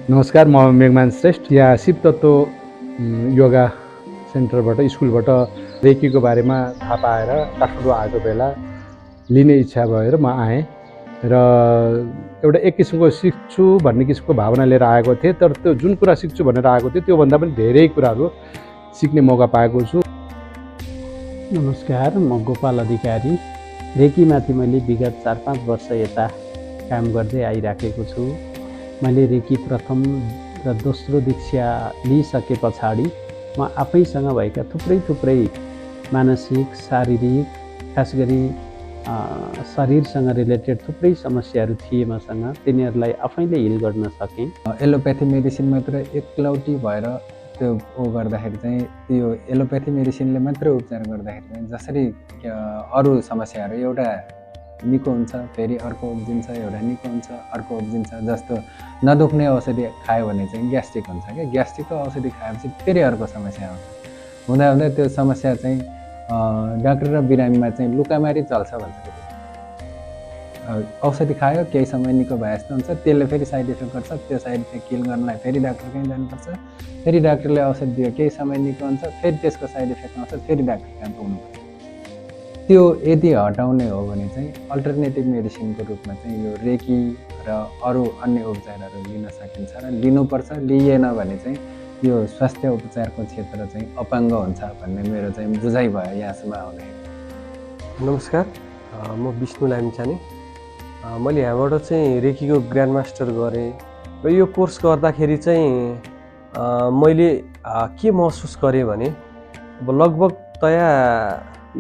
नमस्कार, म मेघमान श्रेष्ठ। यहाँ शिव तत्व योगा सेन्टरबाट स्कुलबाट रेकीको बारेमा थाहा पाएर काठमाडौँ आएको बेला लिने इच्छा भएर म आएँ र एउटा एक किसिमको सिक्छु भन्ने किसिमको भावना लिएर आएको थिएँ। तर त्यो जुन कुरा सिक्छु भनेर आएको थिएँ त्योभन्दा पनि धेरै कुराहरू सिक्ने मौका पाएको छु। नमस्कार, म गोपाल अधिकारी। रेकीमाथि मैले विगत 4-5 वर्ष यता काम गर्दै आइराखेको छु। मैले रेकी प्रथम र दोस्रो दीक्षा लिइसके पछाडि म आफैसँग भएका थुप्रै मानसिक, शारीरिक, खास गरी शरीरसँग रिलेटेड थुप्रै समस्याहरू थिए मसँग। तिनीहरूलाई आफैले हिल गर्न सकेँ। एलोप्याथी मेडिसिन मात्र एकलौटी भएर त्यो गर्दाखेरि चाहिँ यो एलोप्याथी मेडिसिनले मात्र उपचार गर्दाखेरि चाहिँ जसरी अरू समस्याहरू एउटा निको हुन्छ, फेरि अर्को उब्जिन्छ, एउटा निको हुन्छ, अर्को उब्जिन्छ। जस्तो नदुख्ने औषधि खायो भने चाहिँ ग्यास्ट्रिक हुन्छ क्या, ग्यास्ट्रिकको औषधि खाएपछि फेरि अर्को समस्या आउँछ। हुँदा त्यो समस्या चाहिँ डाक्टर र बिरामीमा चाहिँ लुकामारी चल्छ भन्छ। औषधि खायो, केही समय निको भए जस्तो हुन्छ, त्यसले फेरि साइड इफेक्ट गर्छ। त्यो साइड इफेक्ट किल गर्नलाई फेरि डाक्टर कहीँ जानुपर्छ। फेरि डाक्टरले औषधि दियो, केही समय निको हुन्छ, फेरि त्यसको साइड इफेक्ट आउँछ, फेरि डाक्टर कहाँ पुग्नुपर्छ। त्यो यदि हटाउने हो भने चाहिँ अल्टरनेटिभ मेडिसिनको रूपमा चाहिँ यो रेकी र अरू अन्य उपचारहरू लिन सकिन्छ र लिनुपर्छ। लिएन भने चाहिँ यो स्वास्थ्य उपचारको क्षेत्र चाहिँ अपाङ्ग हुन्छ भन्ने मेरो चाहिँ बुझाइ भयो यहाँसम्म आउँदै। नमस्कार, म विष्णु लामिछाने। मैले यहाँबाट चाहिँ रेकीको ग्रान्ड मास्टर गरेँ र यो कोर्स गर्दाखेरि चाहिँ मैले के महसुस गरेँ भने अब लगभगतया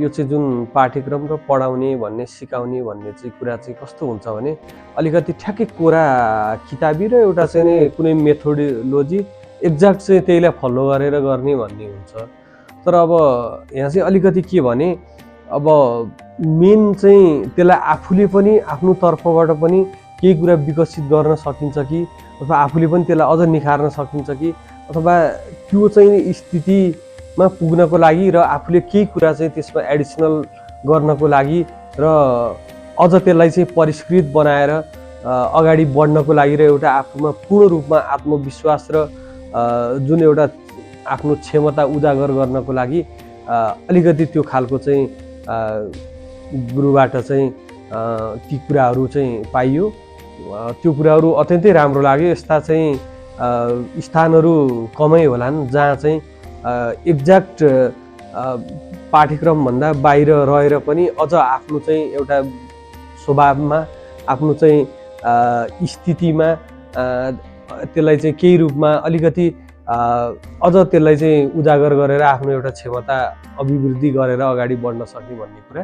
यो चाहिँ जुन पाठ्यक्रम र पढाउने भन्ने सिकाउने भन्ने चाहिँ कुरा चाहिँ कस्तो हुन्छ भने अलिकति ठ्याक्कै कोरा किताबी र एउटा चाहिँ कुनै मेथोडोलोजी एक्ज्याक्ट चाहिँ त्यहीलाई फलो गरेर गर्ने भन्ने हुन्छ। तर अब यहाँ चाहिँ अलिकति के भने अब मेन चाहिँ त्यसलाई आफूले पनि आफ्नो तर्फबाट पनि केही कुरा विकसित गर्न सकिन्छ कि अथवा आफूले पनि त्यसलाई अझ निखार्न सकिन्छ कि अथवा त्यो चाहिँ स्थितिमा पुग्नको लागि र आफूले केही कुरा चाहिँ त्यसमा एडिसनल गर्नको लागि र अझ त्यसलाई चाहिँ परिष्कृत बनाएर अगाडि बढ्नको लागि र एउटा आफूमा पूर्ण रूपमा आत्मविश्वास र जुन एउटा आफ्नो क्षमता उजागर गर्नको लागि अलिकति त्यो खालको चाहिँ गुरुबाट चाहिँ ती कुराहरू चाहिँ पाइयो। त्यो कुराहरू अत्यन्तै राम्रो लाग्यो। यस्ता चाहिँ स्थानहरू कमै होलान् जहाँ चाहिँ एक्ज्याक्ट पाठ्यक्रमभन्दा बाहिर रहेर पनि अझ आफ्नो चाहिँ एउटा स्वभावमा आफ्नो चाहिँ स्थितिमा त्यसलाई चाहिँ केही रूपमा अलिकति अझ त्यसलाई चाहिँ उजागर गरेर आफ्नो एउटा क्षमता अभिवृद्धि गरेर अगाडि बढ्न सक्ने भन्ने कुरा